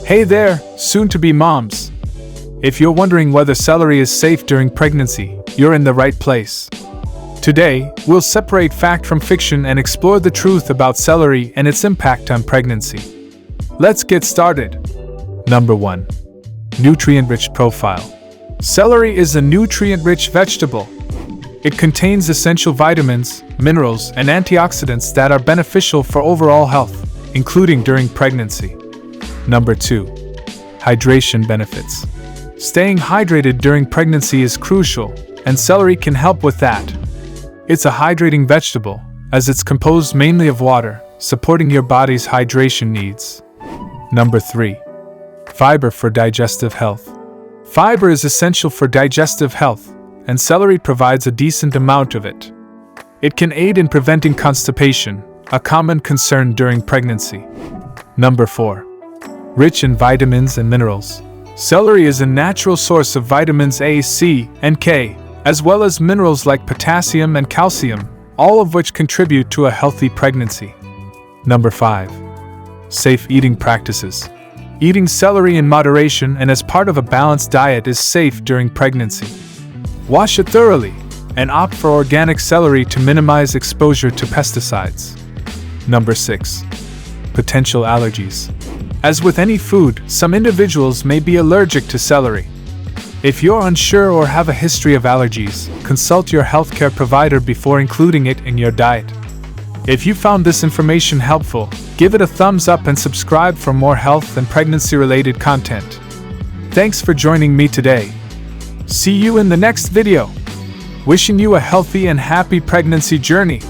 Hey there, soon-to-be moms! If you're wondering whether celery is safe during pregnancy, you're in the right place. Today, we'll separate fact from fiction and explore the truth about celery and its impact on pregnancy. Let's get started. Number 1. Nutrient-rich profile. Celery is a nutrient-rich vegetable. It contains essential vitamins, minerals, and antioxidants that are beneficial for overall health, including during pregnancy. Number 2. Hydration benefits. Staying hydrated during pregnancy is crucial, and celery can help with that. It's a hydrating vegetable, as it's composed mainly of water, supporting your body's hydration needs. Number 3. Fiber for digestive health. Fiber is essential for digestive health, and celery provides a decent amount of it. It can aid in preventing constipation, a common concern during pregnancy. Number 4. Rich in vitamins and minerals. Celery is a natural source of vitamins A, C, and K, as well as minerals like potassium and calcium, all of which contribute to a healthy pregnancy. Number 5. Safe eating practices. Eating celery in moderation and as part of a balanced diet is safe during pregnancy. Wash it thoroughly and opt for organic celery to minimize exposure to pesticides. Number 6. Potential allergies. As with any food, some individuals may be allergic to celery. If you're unsure or have a history of allergies, consult your healthcare provider before including it in your diet. If you found this information helpful, give it a thumbs up and subscribe for more health and pregnancy-related content. Thanks for joining me today. See you in the next video. Wishing you a healthy and happy pregnancy journey.